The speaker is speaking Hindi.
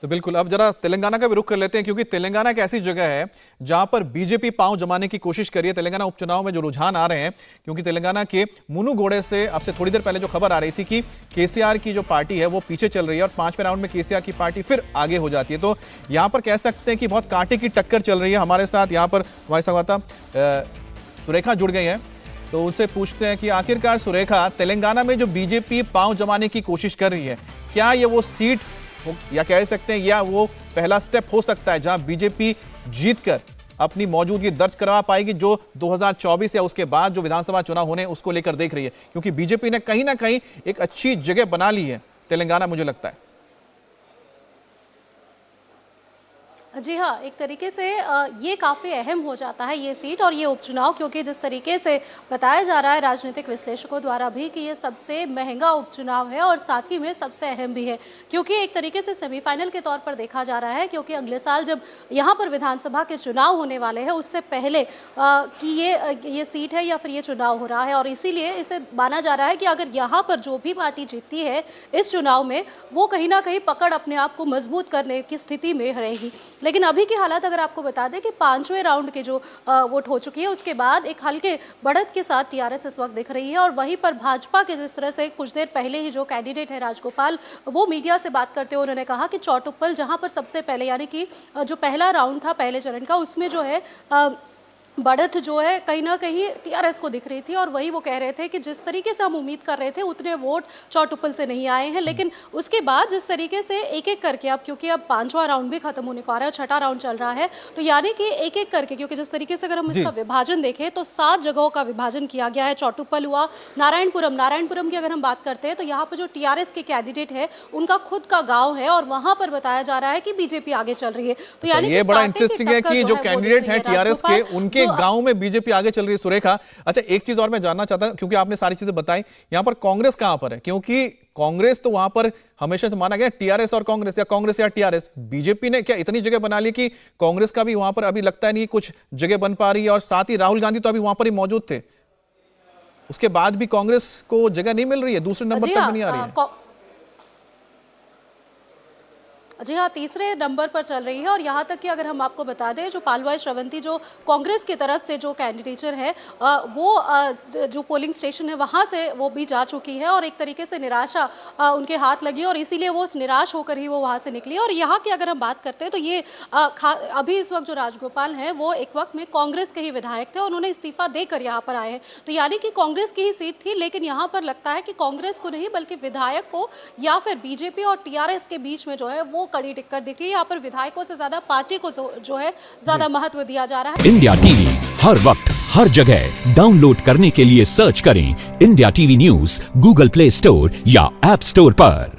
तो बिल्कुल अब जरा तेलंगाना का भी रुख कर लेते हैं, क्योंकि तेलंगाना एक ऐसी जगह है जहां पर बीजेपी पांव जमाने की कोशिश कर रही है। तेलंगाना उपचुनाव में जो रुझान आ रहे हैं, क्योंकि तेलंगाना के मुनुगोडे से अब से थोड़ी देर पहले जो खबर आ रही थी कि केसीआर की जो पार्टी है वो पीछे चल रही है और 5वें राउंड में केसीआर की पार्टी फिर आगे हो जाती है। तो यहां पर कह सकते हैं कि बहुत कांटे की टक्कर चल रही है। हमारे साथ यहां पर हमारे संवाददाता सुरेखा जुड़ गई है, तो उनसे पूछते हैं कि आखिरकार सुरेखा, तेलंगाना में जो बीजेपी पांव जमाने की कोशिश कर रही है, क्या ये वो सीट या कह सकते हैं या वो पहला स्टेप हो सकता है जहां बीजेपी जीतकर अपनी मौजूदगी दर्ज करवा पाएगी, जो 2024 या उसके बाद जो विधानसभा चुनाव होने उसको लेकर देख रही है? क्योंकि बीजेपी ने कहीं ना कहीं एक अच्छी जगह बना ली है तेलंगाना, मुझे लगता है। जी हाँ, एक तरीके से ये काफ़ी अहम हो जाता है ये सीट और ये उपचुनाव, क्योंकि जिस तरीके से बताया जा रहा है राजनीतिक विश्लेषकों द्वारा भी कि ये सबसे महंगा उपचुनाव है और साथ ही में सबसे अहम भी है, क्योंकि एक तरीके से सेमीफाइनल के तौर पर देखा जा रहा है। क्योंकि अगले साल जब यहाँ पर विधानसभा के चुनाव होने वाले हैं, उससे पहले कि ये सीट है या फिर ये चुनाव हो रहा है, और इसीलिए इसे माना जा रहा है कि अगर यहाँ पर जो भी पार्टी जीतती है इस चुनाव में, वो कहीं ना कहीं पकड़ अपने आप को मजबूत करने की स्थिति में रहेगी। लेकिन अभी की हालत अगर आपको बता दें कि 5वें राउंड के जो वोट हो चुकी है, उसके बाद एक हल्के बढ़त के साथ टीआरएस इस वक्त दिख रही है। और वहीं पर भाजपा के जिस तरह से कुछ देर पहले ही जो कैंडिडेट है राजगोपाल, वो मीडिया से बात करते हुए उन्होंने कहा कि चौटुप्पल जहां पर सबसे पहले यानी कि जो पहला राउंड था पहले चरण का, उसमें जो है बढ़त जो है कहीं ना कहीं टीआरएस को दिख रही थी। और वही वो कह रहे थे कि जिस तरीके से हम उम्मीद कर रहे थे उतने वोट चौटुप्पल से नहीं आए हैं। लेकिन उसके बाद जिस तरीके से एक एक करके, अब क्योंकि अब 5वां राउंड भी खत्म होने को आ रहा है, 6ठा राउंड चल रहा है, तो यानी कि एक एक करके, क्योंकि जिस तरीके से अगर हम इसका विभाजन देखें तो 7 जगहों का विभाजन किया गया है। चौटुप्पल हुआ, नारायणपुरम की अगर हम बात करते हैं तो यहाँ पर जो टीआरएस के कैंडिडेट है उनका खुद का गाँव है और वहां पर बताया जा रहा है कि बीजेपी आगे चल रही है। तो यानी ये बड़ा इंटरेस्टिंग है कि जो कैंडिडेट है टीआरएस के, उनके गांव में बीजेपी आगे चल रही है। सुरेखा, अच्छा एक चीज और मैं जानना चाहता हूं, क्योंकि आपने सारी चीजें बताई, यहां पर कांग्रेस कहां पर है? क्योंकि कांग्रेस तो वहां पर हमेशा से माना गया टीआरएस और कांग्रेस या टीआरएस। बीजेपी ने क्या इतनी जगह बना ली कि कांग्रेस का भी वहां पर अभी लगता है नहीं कुछ जगह बन पा रही है? और साथ ही राहुल गांधी तो अभी वहां पर ही मौजूद थे, उसके बाद भी कांग्रेस को जगह नहीं मिल रही है, दूसरे नंबर तक भी नहीं आ रही है। जी हाँ, तीसरे नंबर पर चल रही है। और यहाँ तक कि अगर हम आपको बता दें, जो पालवाई श्रवंती जो कांग्रेस की तरफ से जो कैंडिडेचर है, वो जो पोलिंग स्टेशन है वहाँ से वो भी जा चुकी है और एक तरीके से निराशा उनके हाथ लगी और इसीलिए वो निराश होकर ही वो वहाँ से निकली। और यहाँ की अगर हम बात करते हैं तो ये अभी इस वक्त जो राजगोपाल हैं वो एक वक्त में कांग्रेस के ही विधायक थे, उन्होंने इस्तीफा देकर यहाँ पर आए हैं। तो यानी कि कांग्रेस की ही सीट थी, लेकिन यहाँ पर लगता है कि कांग्रेस को नहीं बल्कि विधायक को या फिर बीजेपी और टीआरएस के बीच में जो है वो कड़ी टिक्कर दिख रही है। यहाँ पर विधायकों से ज्यादा पार्टी को जो है ज्यादा महत्व दिया जा रहा है। इंडिया टीवी हर वक्त हर जगह डाउनलोड करने के लिए सर्च करें India TV news Google play store या ऐप स्टोर पर।